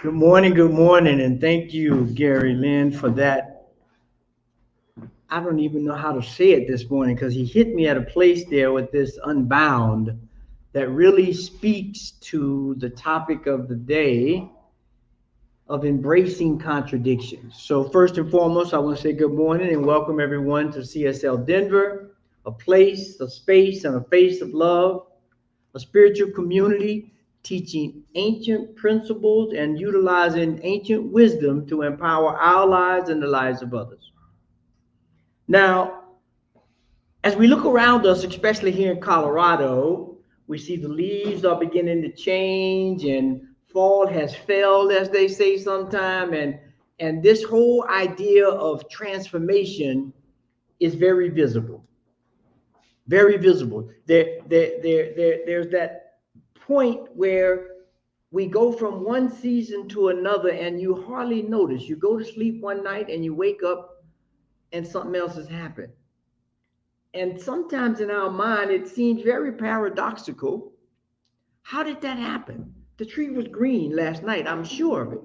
Good morning, and thank you, Gary Lynn, for that. I don't even know how to say it this morning because he hit me at a place there with this unbound that really speaks to the topic of the day of embracing contradictions. So, first and foremost, I want to say good morning and welcome everyone to CSL Denver, a place, a space, and a face of love, a spiritual community teaching ancient principles and utilizing ancient wisdom to empower our lives and the lives of others. Now, as we look around us, especially here in Colorado, we see the leaves are beginning to change and fall has fell, as they say sometime, and this whole idea of transformation is very visible. Very visible. There's that point where we go from one season to another and you hardly notice. You go to sleep one night and you wake up and something else has happened. And sometimes in our mind, it seems very paradoxical. How did that happen? The tree was green last night. I'm sure of it.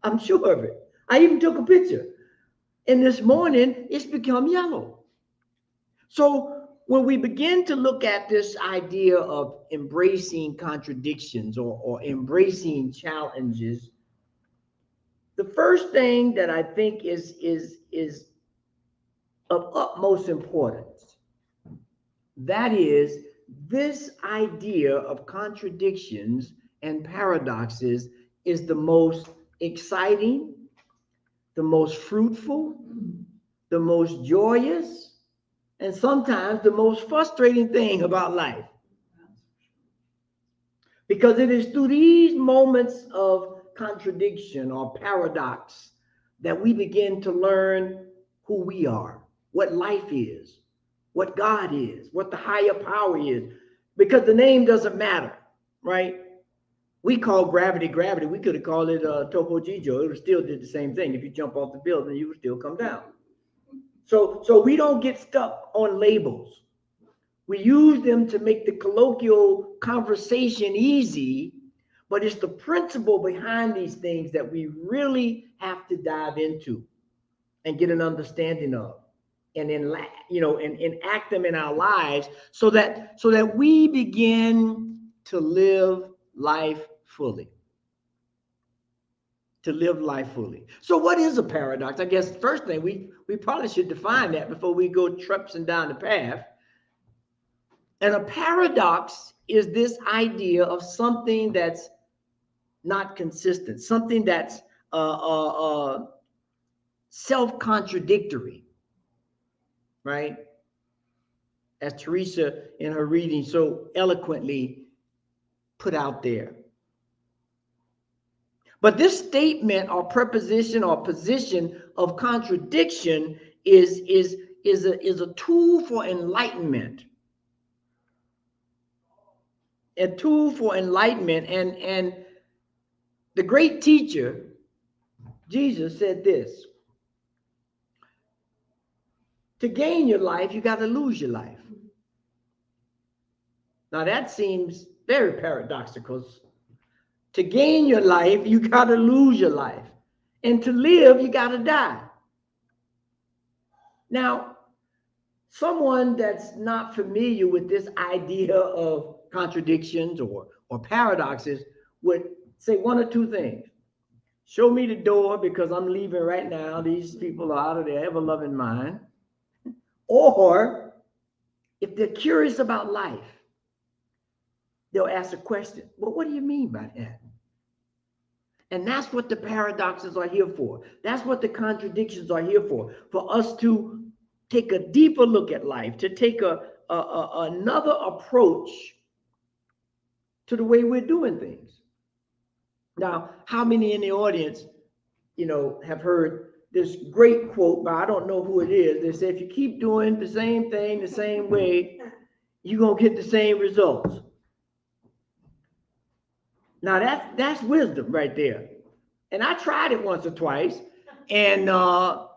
I'm sure of it. I even took a picture. And this morning, it's become yellow. So when we begin to look at this idea of embracing contradictions or embracing challenges, the first thing that I think is of utmost importance, that is this idea of contradictions and paradoxes is the most exciting, the most fruitful, the most joyous, and sometimes the most frustrating thing about life. Because it is through these moments of contradiction or paradox that we begin to learn who we are, what life is, what God is, what the higher power is. Because the name doesn't matter, right? We call gravity gravity. We could have called it Topo Gijo. It would still did the same thing. If you jump off the building, you would still come down. So we don't get stuck on labels. We use them to make the colloquial conversation easy, but it's the principle behind these things that we really have to dive into and get an understanding of, and enact them in our lives so that we begin to live life fully. To live life fully. So what is a paradox? I guess the first thing we probably should define that before we go trepsing down the path. And a paradox is this idea of something that's not consistent, something that's self-contradictory, right? As Teresa in her reading so eloquently put out there. But this statement or preposition or position of contradiction is a tool for enlightenment. A tool for enlightenment. And the great teacher, Jesus, said this: to gain your life, you got to lose your life. Now that seems very paradoxical. To gain your life, you got to lose your life. And to live, you got to die. Now, someone that's not familiar with this idea of contradictions or paradoxes would say one or two things. Show me the door because I'm leaving right now. These people are out of their ever-loving mind. Or if they're curious about life, they'll ask a question. Well, what do you mean by that? And that's what the paradoxes are here for. That's what the contradictions are here for us to take a deeper look at life, to take another approach to the way we're doing things. Now, how many in the audience, have heard this great quote by, I don't know who it is. They say, if you keep doing the same thing the same way, you're going to get the same results. Now that's wisdom right there. And I tried it once or twice, and I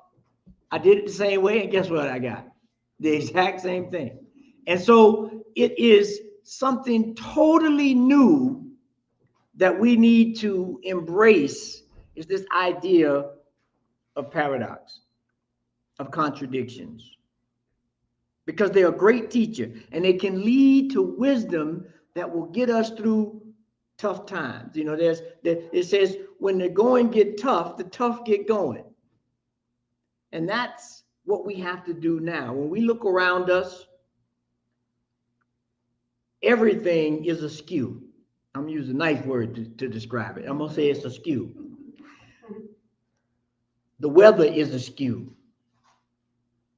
did it the same way, and guess what I got? The exact same thing. And so it is something totally new that we need to embrace is this idea of paradox, of contradictions, because they're a great teacher and they can lead to wisdom that will get us through tough times. You know, it says when the going get tough, the tough get going. And that's what we have to do now. When we look around us, everything is askew. I'm using a nice word to describe it. I'm going to say it's askew. The weather is askew.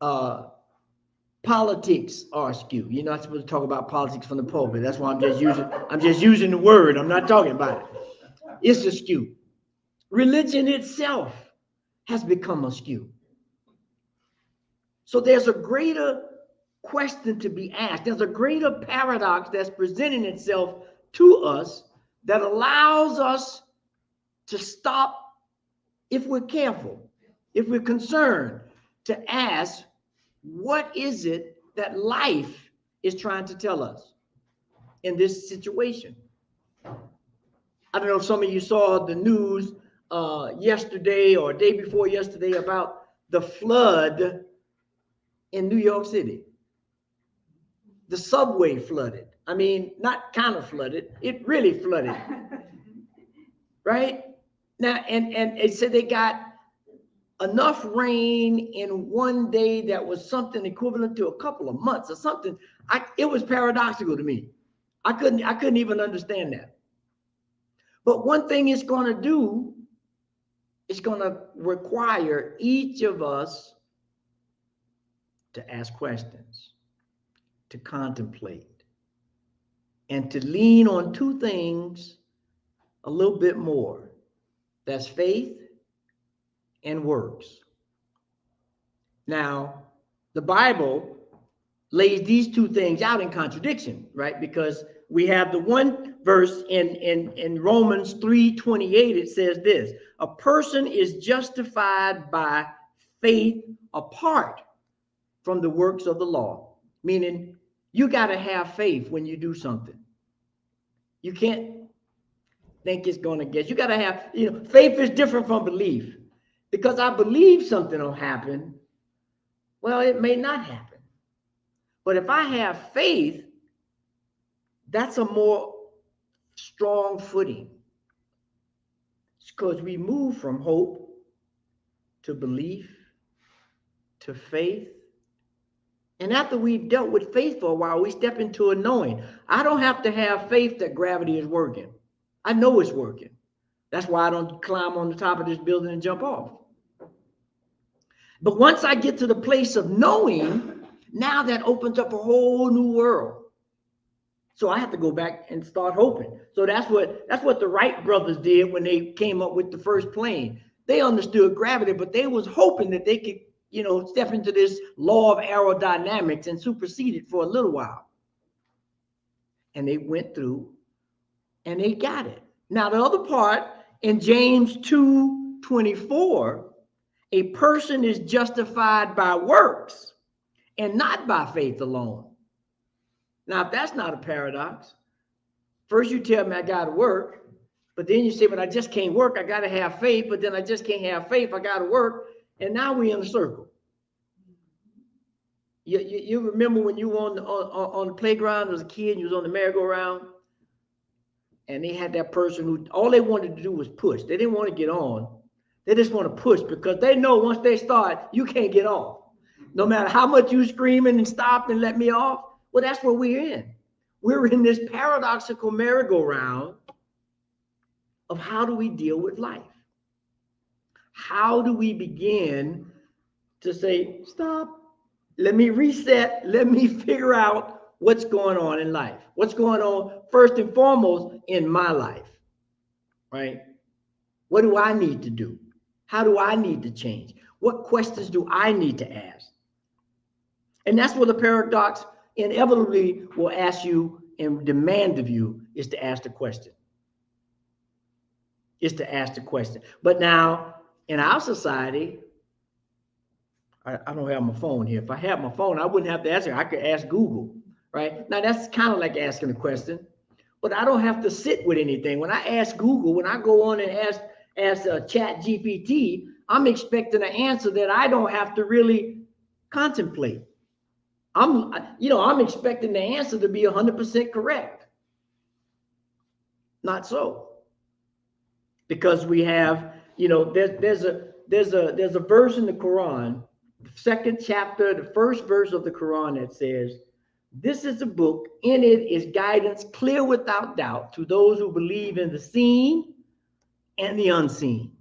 Politics are askew. You're not supposed to talk about politics from the pulpit. That's why I'm just using the word. I'm not talking about it. It's askew. Religion itself has become askew. So there's a greater question to be asked. There's a greater paradox that's presenting itself to us that allows us to stop, if we're careful, if we're concerned, to ask, what is it that life is trying to tell us in this situation? I don't know if some of you saw the news yesterday or day before yesterday about the flood in New York City. The subway flooded. I mean, not kind of flooded, it really flooded. Right? Now, and it said they got enough rain in one day that was something equivalent to a couple of months or something. It was paradoxical to me. I couldn't even understand that. But one thing it's going to do, it's going to require each of us to ask questions, to contemplate, and to lean on two things a little bit more. That's faith and works. Now, the Bible lays these two things out in contradiction, right? Because we have the one verse in Romans 3:28, it says this: a person is justified by faith apart from the works of the law. Meaning, you got to have faith when you do something. You can't think it's going to get, you got to have, faith is different from belief. Because I believe something will happen, well, it may not happen. But if I have faith, that's a more strong footing. It's because we move from hope to belief to faith. And after we've dealt with faith for a while, we step into a knowing. I don't have to have faith that gravity is working. I know it's working. That's why I don't climb on the top of this building and jump off. But once I get to the place of knowing, now that opens up a whole new world. So I have to go back and start hoping. So that's what the Wright brothers did when they came up with the first plane. They understood gravity, but they was hoping that they could, step into this law of aerodynamics and supersede it for a little while. And they went through and they got it. Now, the other part in James 2:24, a person is justified by works and not by faith alone. Now, if that's not a paradox, first you tell me I got to work, but then you say, but I just can't work. I got to have faith, but then I just can't have faith. I got to work. And now we're in a circle. You remember when you were on the playground as a kid and you was on the merry-go-round? And they had that person who all they wanted to do was push. They didn't want to get on. They just want to push because they know once they start, you can't get off. No matter how much you screaming and stop and let me off. Well, that's what we're in. We're in this paradoxical merry-go-round of how do we deal with life? How do we begin to say, stop, let me reset, let me figure out what's going on in life? What's going on first and foremost in my life, right? What do I need to do? How do I need to change? What questions do I need to ask? And that's what the paradox inevitably will ask you and demand of you is to ask the question. Is to ask the question. But now, in our society, I don't have my phone here. If I had my phone, I wouldn't have to ask it. I could ask Google, right? Now, that's kind of like asking a question. but I don't have to sit with anything. When I ask Google, when I go on and ask Chat GPT, I'm expecting an answer that I don't have to really contemplate. I'm expecting the answer to be 100% correct. Not so, because we have, there's a verse in the Quran, the second chapter, the first verse of the Quran that says, "This is a book, in it is guidance clear without doubt to those who believe in the seen and the unseen."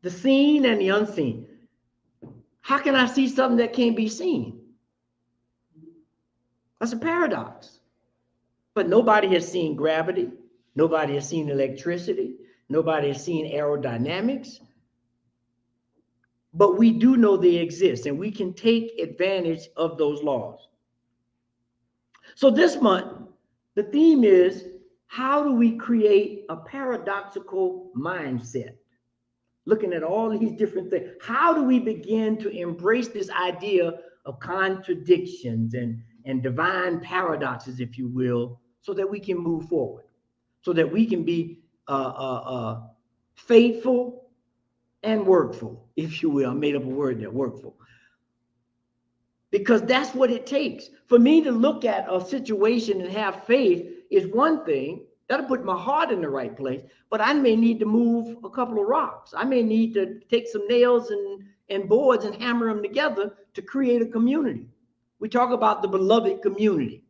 The seen and the unseen. How can I see something that can't be seen? That's a paradox. But nobody has seen gravity. Nobody has seen electricity. Nobody has seen aerodynamics. But we do know they exist, and we can take advantage of those laws. So this month, the theme is, how do we create a paradoxical mindset? Looking at all these different things. How do we begin to embrace this idea of contradictions and divine paradoxes, if you will, so that we can move forward, so that we can be faithful and workful, if you will. I made up a word there, workful. Because that's what it takes. For me to look at a situation and have faith is one thing. That'll put my heart in the right place, but I may need to move a couple of rocks. I may need to take some nails and boards and hammer them together to create a community. We talk about the beloved community.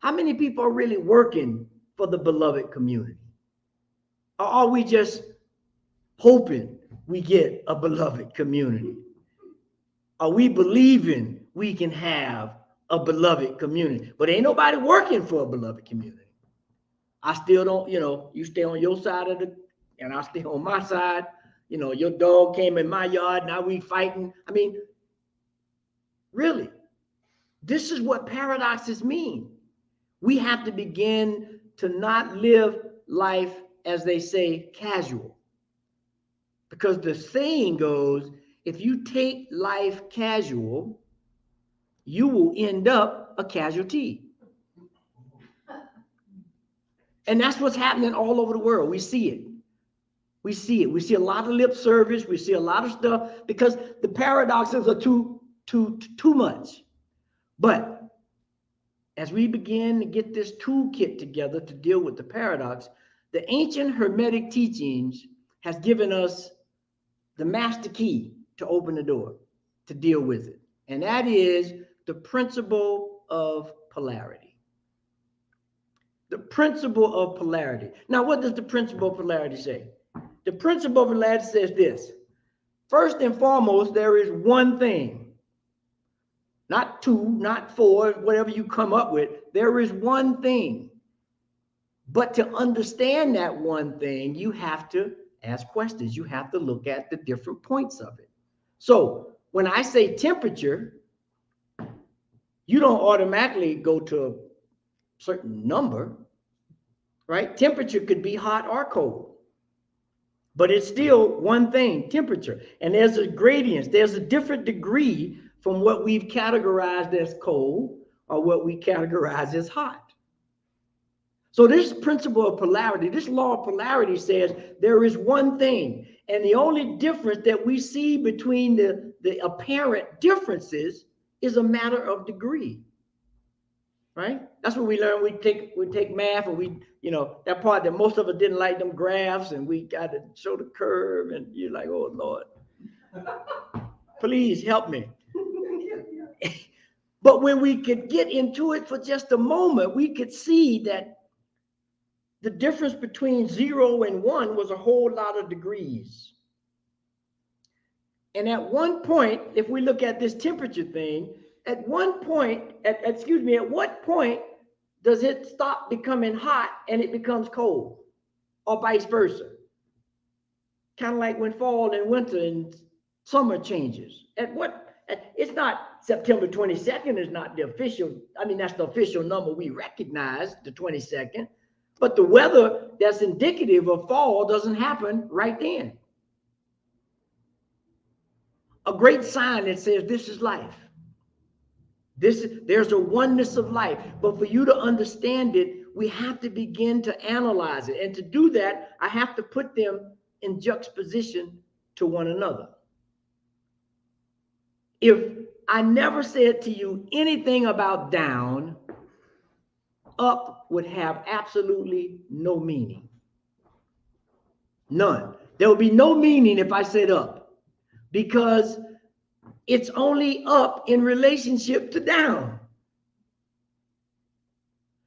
How many people are really working for the beloved community? Or are we just hoping we get a beloved community? Are we believing we can have a beloved community? But ain't nobody working for a beloved community. I still don't, you stay on your side of and I stay on my side. Your dog came in my yard, now we fighting. I mean, really, this is what paradoxes mean. We have to begin to not live life, as they say, casual. Because the saying goes, if you take life casual, you will end up a casualty. And that's what's happening all over the world. We see it. We see it. We see a lot of lip service. We see a lot of stuff because the paradoxes are too much. But as we begin to get this toolkit together to deal with the paradox, the ancient Hermetic teachings has given us the master key to open the door, to deal with it. And that is the principle of polarity. The principle of polarity. Now, what does the principle of polarity say? The principle of polarity says this. First and foremost, there is one thing. Not two, not four, whatever you come up with. There is one thing. But to understand that one thing, you have to ask questions. You have to look at the different points of it. So when I say temperature, you don't automatically go to a certain number, right? Temperature could be hot or cold, but it's still one thing, temperature. And there's a gradient. There's a different degree from what we've categorized as cold or what we categorize as hot. So this principle of polarity, this law of polarity says there is one thing, and the only difference that we see between the apparent differences is a matter of degree. Right? That's what we learn. We take math, and that part that most of us didn't like, them graphs, and we got to show the curve, and you're like, oh Lord, please help me. But when we could get into it for just a moment, we could see that the difference between 0 and 1 was a whole lot of degrees. And at one point, if we look at this temperature thing, at what point does it stop becoming hot and it becomes cold, or vice versa? Kind of like when fall and winter and summer changes. It's not September 22nd is not the official, that's the official number we recognize, the 22nd, but the weather that's indicative of fall doesn't happen right then. A great sign that says this is life. There's a oneness of life, but for you to understand it, we have to begin to analyze it. And to do that, I have to put them in juxtaposition to one another. If I never said to you anything about down, up would have absolutely no meaning. None. There would be no meaning if I said up, because it's only up in relationship to down.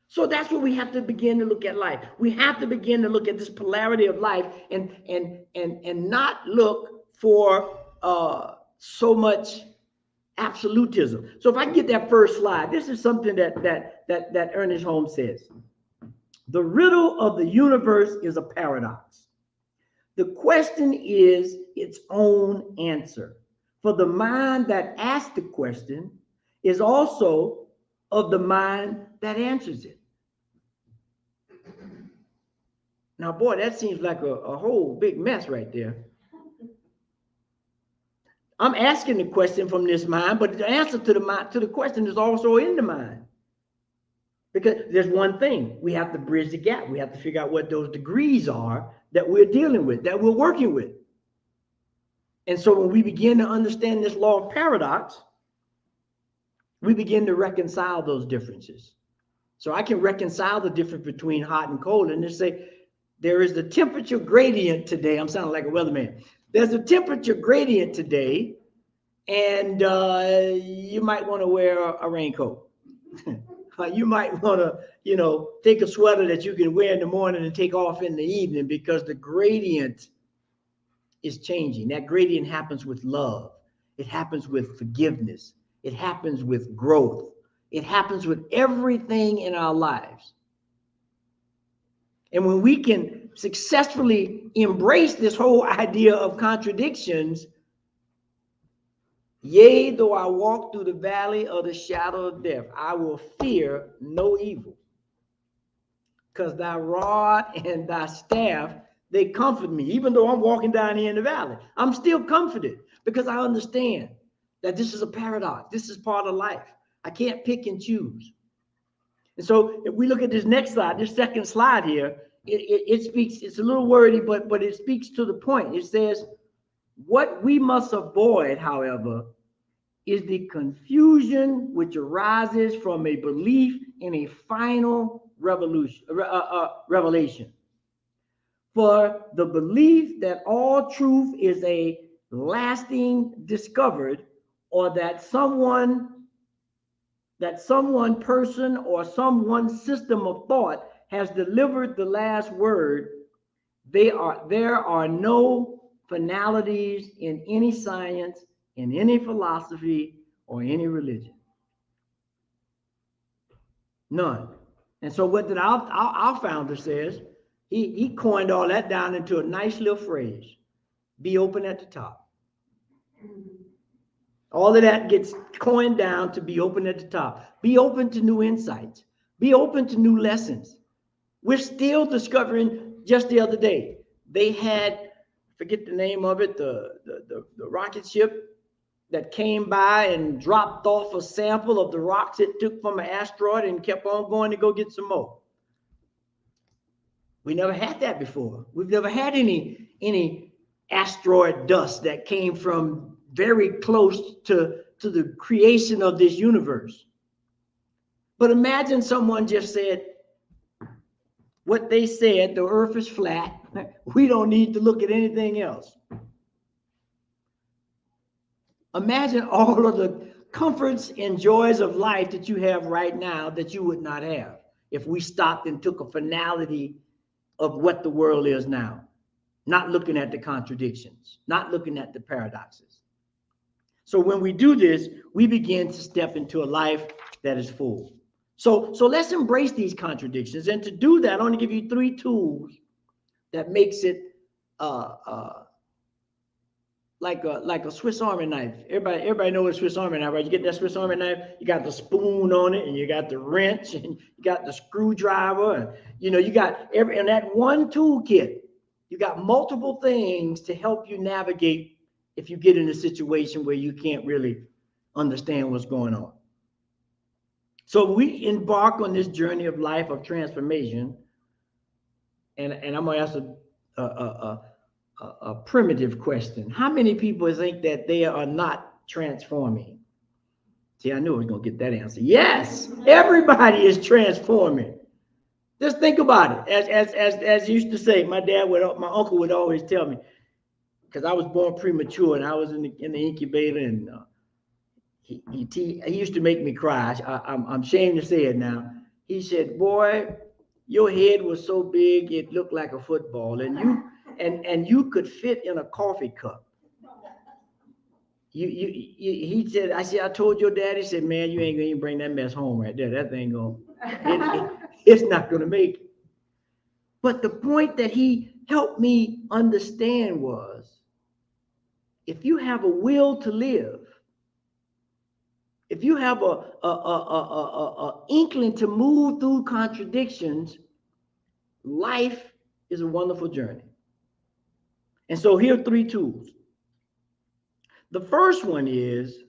So that's what we have to begin to look at life. We have to begin to look at this polarity of life and not look for so much absolutism. So if I can get that first slide, this is something that Ernest Holmes says. The riddle of the universe is a paradox. The question is its own answer. For the mind that asks the question is also of the mind that answers it. Now, boy, that seems like a whole big mess right there. I'm asking the question from this mind, but the answer to the question is also in the mind. Because there's one thing, we have to bridge the gap. We have to figure out what those degrees are that we're dealing with, that we're working with. And so when we begin to understand this law of paradox, we begin to reconcile those differences. So I can reconcile the difference between hot and cold and just say, there is the temperature gradient today. I'm sounding like a weatherman. There's a temperature gradient today, and you might want to wear a raincoat. You might want to, take a sweater that you can wear in the morning and take off in the evening, because the gradient is changing. That gradient happens with love. It happens with forgiveness. It happens with growth. It happens with everything in our lives. And when we can successfully embrace this whole idea of contradictions, yea, though I walk through the valley of the shadow of death, I will fear no evil. Because thy rod and thy staff, they comfort me. Even though I'm walking down here in the valley, I'm still comforted, because I understand that this is a paradox. This is part of life. I can't pick and choose. And so if we look at this next slide, this second slide here, it speaks, it's a little wordy, but it speaks to the point. It says, what we must avoid, however, is the confusion which arises from a belief in a final revelation. For the belief that all truth is a lasting discovered, or that someone, person, or someone system of thought has delivered the last word, there are no finalities in any science, in any philosophy, or any religion. None. And so what did our founder says, he coined all that down into a nice little phrase: be open at the top. All of that gets coined down to be open at the top. Be open to new insights. Be open to new lessons. We're still discovering. Just the other day, they had, forget the name of it, the rocket ship that came by and dropped off a sample of the rocks it took from an asteroid and kept on going to go get some more. We never had that before. We've never had any asteroid dust that came from very close to the creation of this universe. But imagine someone just said what they said: the earth is flat. We don't need to look at anything else. Imagine all of the comforts and joys of life that you have right now that you would not have if we stopped and took a finality of what the world is now, not looking at the contradictions, not looking at the paradoxes. So when we do this, we begin to step into a life that is full. So let's embrace these contradictions. And to do that, I want to give you 3 tools that makes it like a Swiss Army knife. Everybody knows a Swiss Army knife, right? You get that Swiss Army knife, you got the spoon on it, and you got the wrench, and you got the screwdriver, and you got in that one toolkit, you got multiple things to help you navigate if you get in a situation where you can't really understand what's going on. So we embark on this journey of life of transformation, and I'm going to ask a primitive question. How many people think that they are not transforming? See, I knew I was going to get that answer. Yes, everybody is transforming. Just think about it. As used to say, my uncle would always tell me, because I was born premature and I was in the incubator, and he used to make me cry. I'm ashamed to say it now. He said, "Boy, your head was so big it looked like a football, and you could fit in a coffee cup." He said, I told your daddy. He said, "Man, you ain't gonna even bring that mess home right there. That thing it's not gonna make it." But the point that he helped me understand was, if you have a will to live, if you have a inkling to move through contradictions, life is a wonderful journey. And so here are 3 tools. The first one is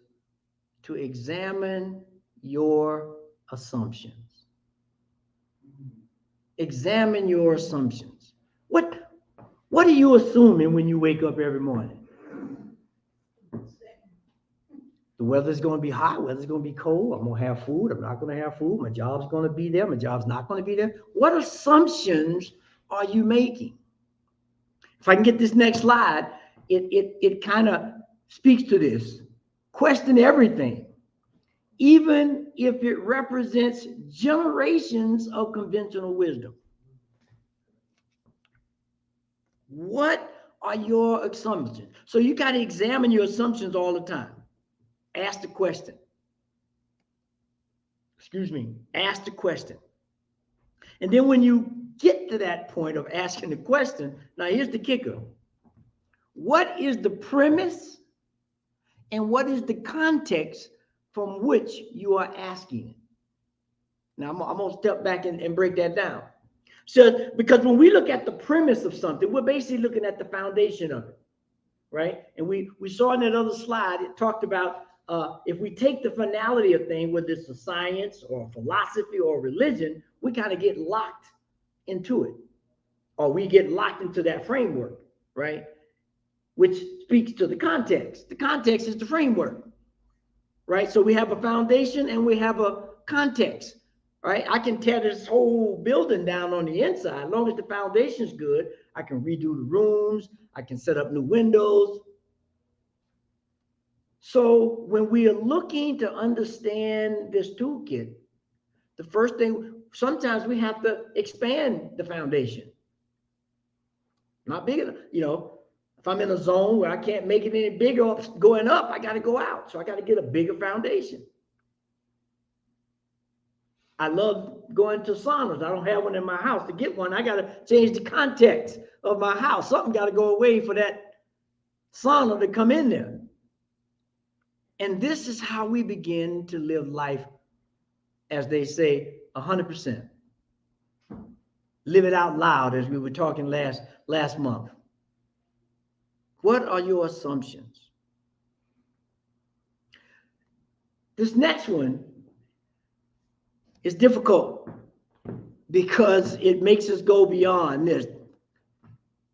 to examine your assumptions. Examine your assumptions. What are you assuming when you wake up every morning? The weather's going to be hot, weather's going to be cold, I'm going to have food, I'm not going to have food, my job's going to be there, my job's not going to be there. What assumptions are you making? If I can get this next slide, it kind of speaks to this. Question everything, even if it represents generations of conventional wisdom. What are your assumptions? So you got to examine your assumptions all the time. Ask the question. Ask the question. And then when you get to that point of asking the question, now here's the kicker. What is the premise and what is the context from which you are asking it? Now I'm going to step back and break that down. So, because when we look at the premise of something, we're basically looking at the foundation of it, right? And we saw in that other slide, it talked about if we take the finality of things, whether it's a science or a philosophy or religion, we kind of get locked into it, or we get locked into that framework, right? Which speaks to the context. The context is the framework, right? So we have a foundation and we have a context, right? I can tear this whole building down on the inside. As long as the foundation's good, I can redo the rooms, I can set up new windows. So when we are looking to understand this toolkit, the first thing, sometimes we have to expand the foundation. Not big enough, if I'm in a zone where I can't make it any bigger going up, I got to go out. So I got to get a bigger foundation. I love going to saunas. I don't have one in my house. To get one, I got to change the context of my house. Something got to go away for that sauna to come in there. And this is how we begin to live life, as they say, 100%. Live it out loud, as we were talking last month. What are your assumptions? This next one is difficult because it makes us go beyond this.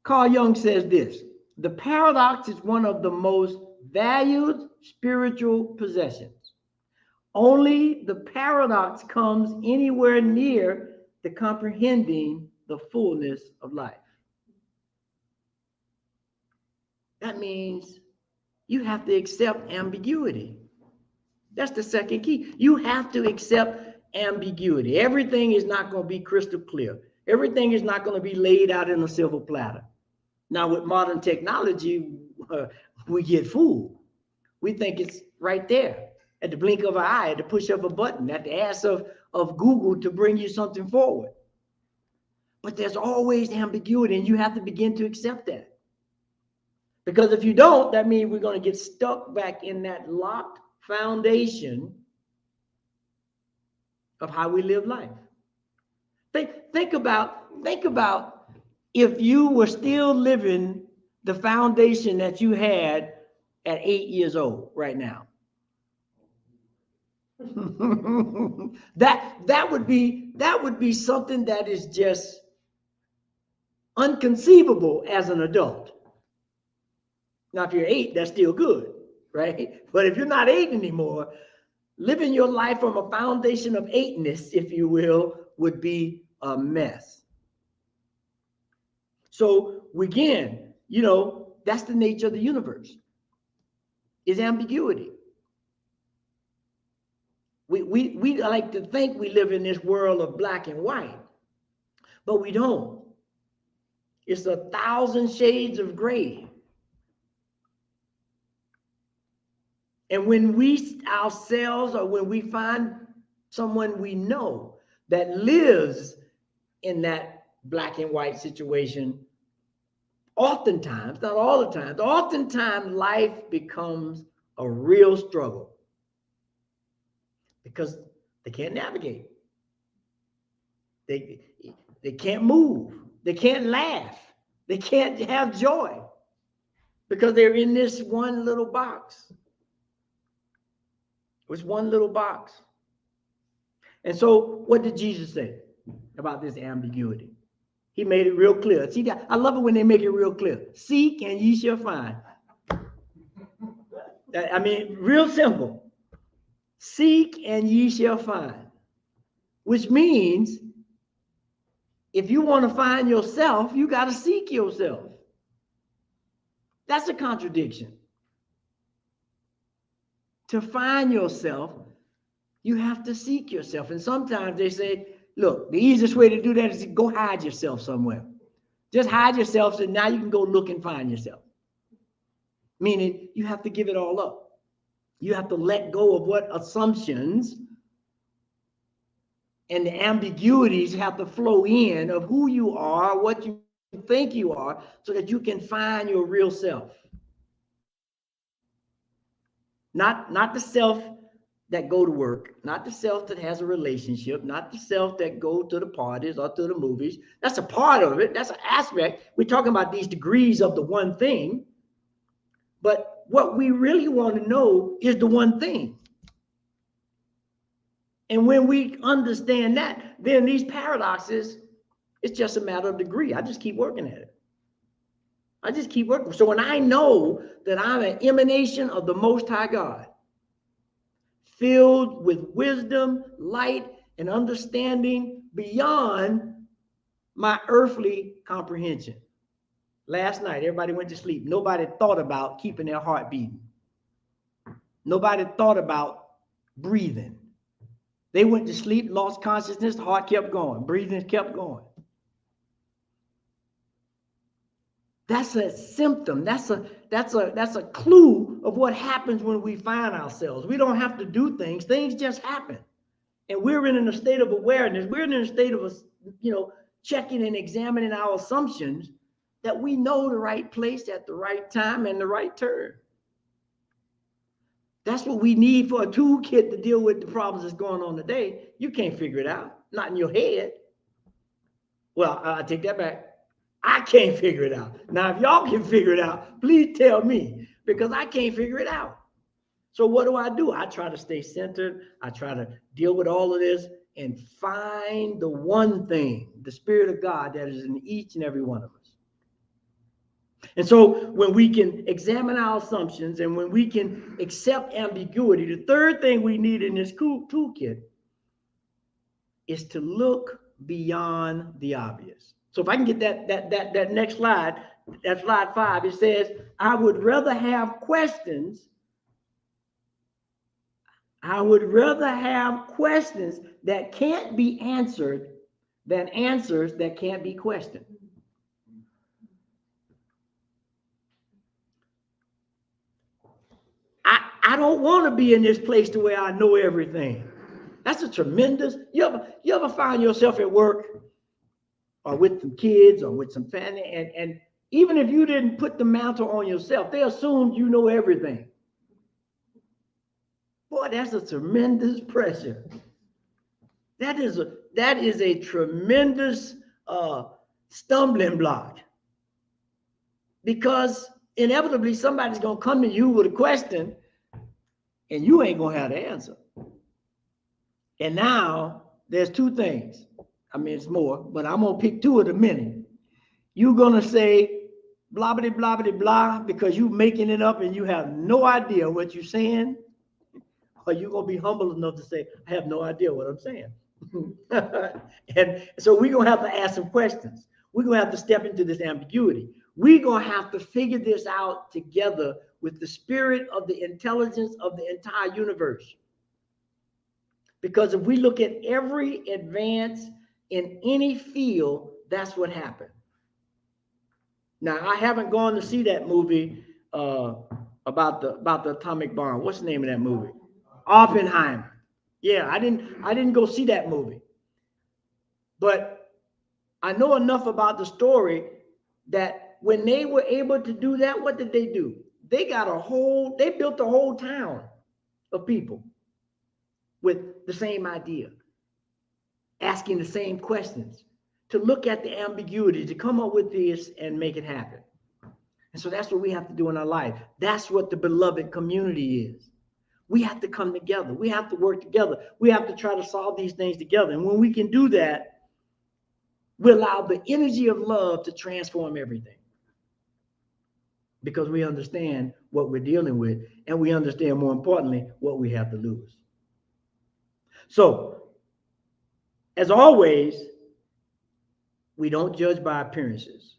Carl Jung says this: the paradox is one of the most valued spiritual possessions. Only the paradox comes anywhere near the comprehending the fullness of life. That means you have to accept ambiguity. That's the second key. You have to accept ambiguity. Everything is not going to be crystal clear. Everything is not going to be laid out in a silver platter. Now, with modern technology, we get fooled. We think it's right there at the blink of an eye, at the push of a button, at the ask of Google to bring you something forward. But there's always ambiguity, and you have to begin to accept that. Because if you don't, that means we're going to get stuck back in that locked foundation of how we live life. Think about if you were still living the foundation that you had at 8 years old right now. that would be something that is just unconceivable as an adult. Now, if you're 8, that's still good, right? But if you're not 8 anymore, living your life from a foundation of 8ness, if you will, would be a mess. So again, that's the nature of the universe, is ambiguity. We like to think we live in this world of black and white, but we don't. It's 1,000 shades of gray. And when we ourselves, or when we find someone we know that lives in that black and white situation, oftentimes, not all the time, oftentimes life becomes a real struggle because they can't navigate. They can't move. They can't laugh. They can't have joy because they're in this one little box. It's one little box. And so what did Jesus say about this ambiguity? He made it real clear. See, I love it when they make it real clear. Seek and ye shall find. I mean, real simple. Seek and ye shall find. Which means if you want to find yourself, you got to seek yourself. That's a contradiction. To find yourself, you have to seek yourself. And sometimes they say, look, the easiest way to do that is to go hide yourself somewhere. Just hide yourself so now you can go look and find yourself. Meaning you have to give it all up. You have to let go of what assumptions and the ambiguities have to flow in of who you are, what you think you are, so that you can find your real self. Not the self that go to work, not the self that has a relationship, not the self that go to the parties or to the movies. That's a part of it. That's an aspect. We're talking about these degrees of the one thing. But what we really want to know is the one thing. And when we understand that, then these paradoxes, it's just a matter of degree. I just keep working at it. I just keep working. So when I know that I'm an emanation of the Most High God, filled with wisdom, light, and understanding beyond my earthly comprehension. Last night, everybody went to sleep. Nobody thought about keeping their heart beating. Nobody thought about breathing. They went to sleep, lost consciousness, the heart kept going, breathing kept going. That's a symptom. That's a clue of what happens when we find ourselves. We don't have to do things. Things just happen. And we're in a state of awareness. We're in a state of, checking and examining our assumptions that we know the right place at the right time and the right turn. That's what we need for a toolkit to deal with the problems that's going on today. You can't figure it out, not in your head. Well, I take that back. I can't figure it out. Now, if y'all can figure it out, please tell me, because I can't figure it out. So what do? I try to stay centered. I try to deal with all of this and find the one thing, the Spirit of God that is in each and every one of us. And so when we can examine our assumptions and when we can accept ambiguity, the third thing we need in this toolkit is to look beyond the obvious. So if I can get that next slide, that's slide 5, it says, I would rather have questions. I would rather have questions that can't be answered than answers that can't be questioned. I don't want to be in this place to where I know everything. That's a tremendous, you ever find yourself at work or with some kids or with some family, and even if you didn't put the mantle on yourself, they assumed you know everything. Boy, that's a tremendous pressure. That is a tremendous stumbling block, because inevitably somebody's going to come to you with a question and you ain't going to have the answer. And now there's two things. I mean, it's more, but I'm going to pick two of the many. You're going to say blah, blah, blah, blah, blah, because you're making it up and you have no idea what you're saying. Or you're going to be humble enough to say, I have no idea what I'm saying. And so we're going to have to ask some questions. We're going to have to step into this ambiguity. We're going to have to figure this out together with the spirit of the intelligence of the entire universe. Because if we look at every advance in any field, that's what happened. Now, I haven't gone to see that movie about the atomic bomb. What's the name of that movie? Oppenheimer. Yeah, I didn't go see that movie. But I know enough about the story that when they were able to do that, what did they do? They built a whole town of people with the same idea, asking the same questions, to look at the ambiguity, to come up with this and make it happen. And so that's what we have to do in our life. That's what the beloved community is. We have to come together. We have to work together. We have to try to solve these things together. And when we can do that, we allow the energy of love to transform everything. Because we understand what we're dealing with, and we understand, more importantly, what we have to lose. So, as always, we don't judge by appearances.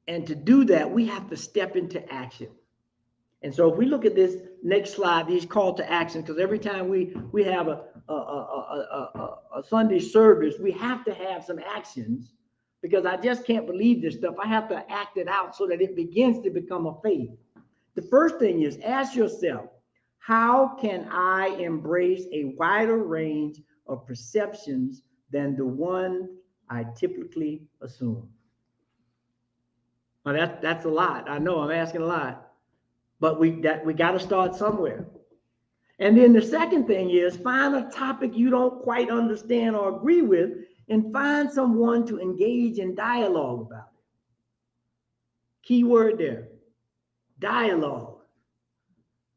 And to do that, we have to step into action. And so if we look at this next slide, these call to action, because every time we have a Sunday service, we have to have some actions, because I just can't believe this stuff. I have to act it out so that it begins to become a faith. The first thing is, ask yourself, how can I embrace a wider range of perceptions than the one I typically assume? Well, that's a lot. I know I'm asking a lot. But we got to start somewhere. And then the second thing is, find a topic you don't quite understand or agree with, and find someone to engage in dialogue about it. Key word there, dialogue.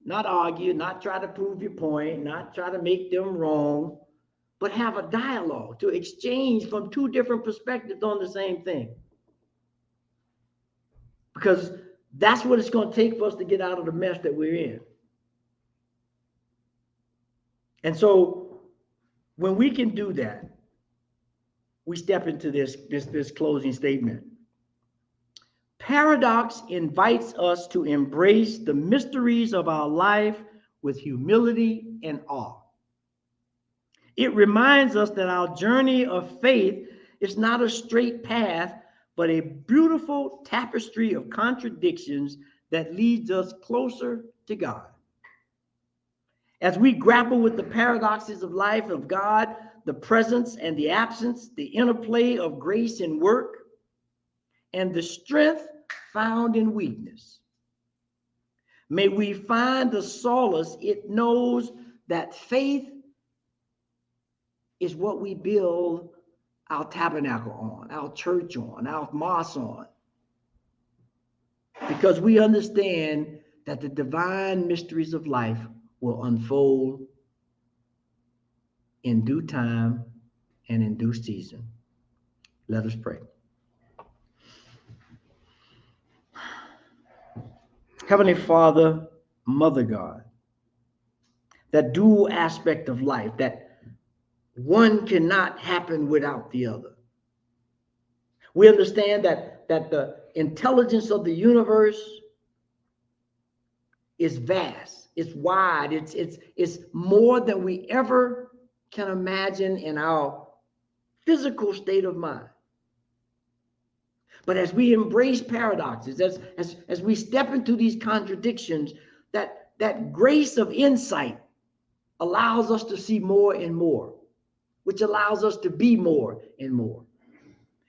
Not argue, not try to prove your point, not try to make them wrong, but have a dialogue to exchange from two different perspectives on the same thing. Because that's what it's going to take for us to get out of the mess that we're in. And so when we can do that, we step into this closing statement. Paradox invites us to embrace the mysteries of our life with humility and awe. It reminds us that our journey of faith is not a straight path, but a beautiful tapestry of contradictions that leads us closer to God. As we grapple with the paradoxes of life, of God, the presence and the absence, the interplay of grace and work, and the strength found in weakness, may we find the solace it knows that faith is what we build our tabernacle on, our church on, our mosque on. Because we understand that the divine mysteries of life will unfold in due time and in due season. Let us pray. Heavenly Father, Mother God, that dual aspect of life, that one cannot happen without the other. We understand that the intelligence of the universe is vast, it's wide, it's more than we ever can imagine in our physical state of mind. But as we embrace paradoxes, as we step into these contradictions, that grace of insight allows us to see more and more, which allows us to be more and more.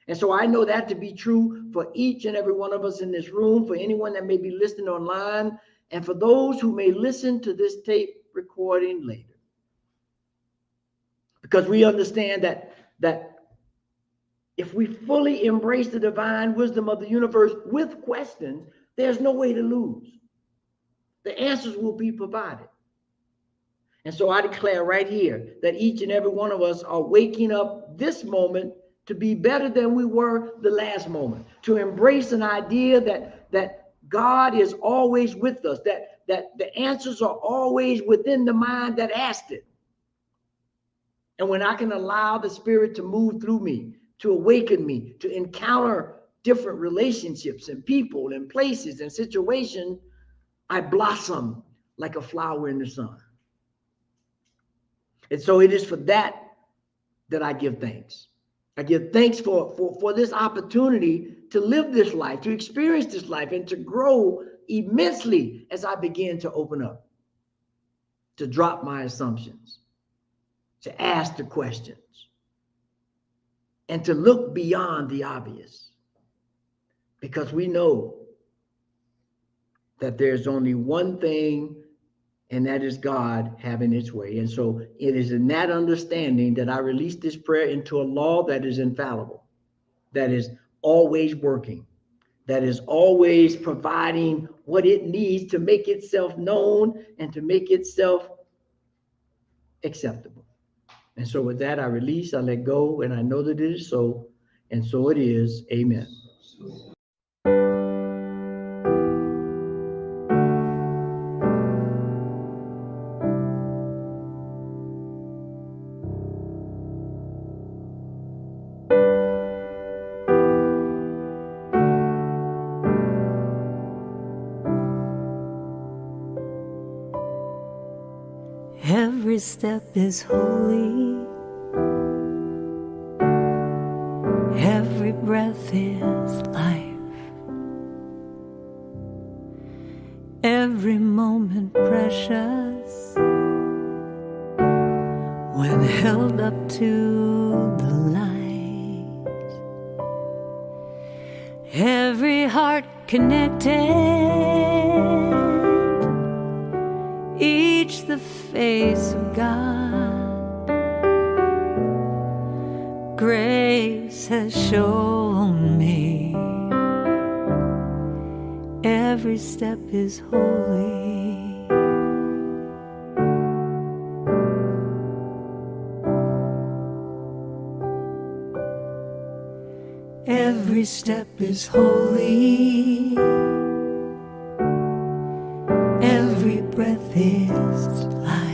And so I know that to be true for each and every one of us in this room, for anyone that may be listening online, and for those who may listen to this tape recording later. Because we understand that if we fully embrace the divine wisdom of the universe with questions, there's no way to lose. The answers will be provided. And so I declare right here that each and every one of us are waking up this moment to be better than we were the last moment, to embrace an idea that God is always with us, that the answers are always within the mind that asked it. And when I can allow the Spirit to move through me, to awaken me, to encounter different relationships and people and places and situations, I blossom like a flower in the sun. And so it is for that I give thanks. I give thanks for this opportunity to live this life, to experience this life, and to grow immensely as I begin to open up, to drop my assumptions, to ask the questions, and to look beyond the obvious. Because we know that there's only one thing, and that is God having its way. And so it is in that understanding that I release this prayer into a law that is infallible, that is always working, that is always providing what it needs to make itself known and to make itself acceptable. And so with that, I release, I let go, and I know that it is so, and so it is. Amen. Every step is holy. Every breath is life. Every moment precious when held up to the light. Every heart connected, each the face of God. Grace has shown me every step is holy. Every step is holy. Every breath is life.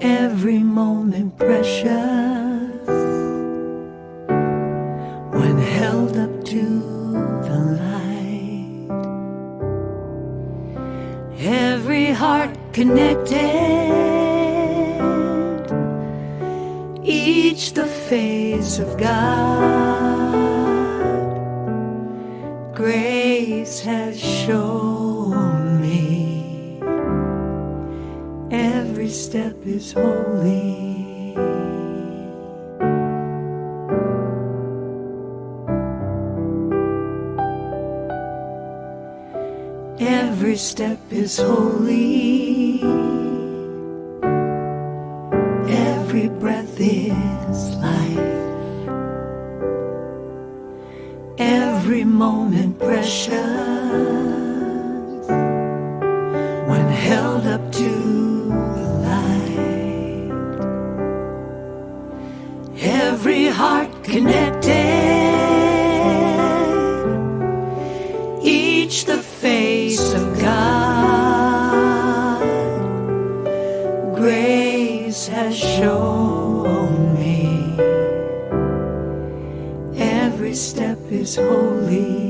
Every moment precious when held up to the light. Every heart connected, each the face of God. Grace has shown me every step is holy. Every step is holy. Every breath is life. Every moment precious when held up to the light. Every heart connected, each the face of God. Grace has shown me every step is holy.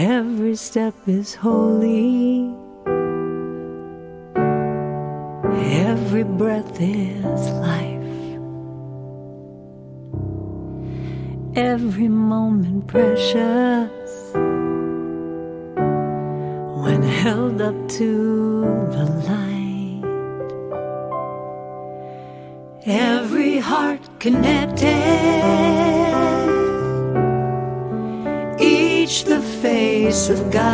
Every step is holy. Every breath is life. Every moment precious when held up to the light. Every heart connected, each the face of God.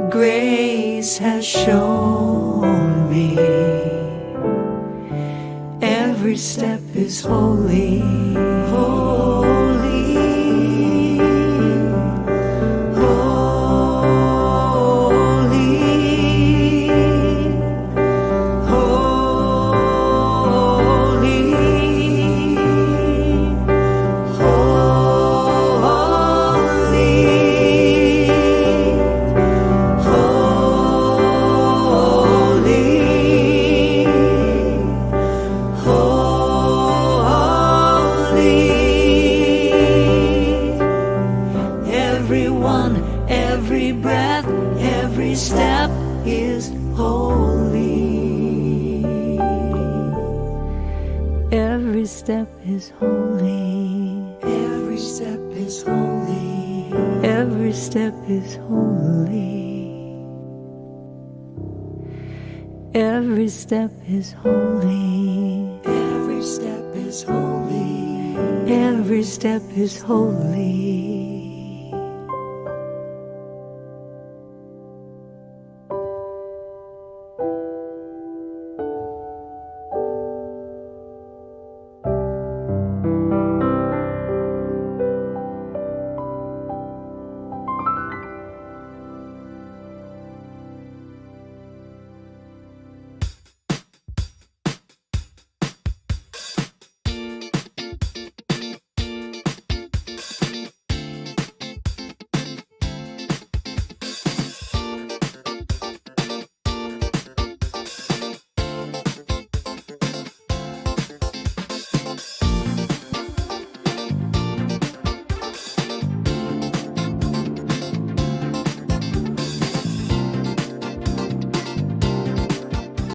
Grace has shown me every step is holy, holy, holy, holy, every breath, every step is holy. Every step is holy. Every step is holy. Every step is holy. Every step is holy. Every step is holy. Every step is holy.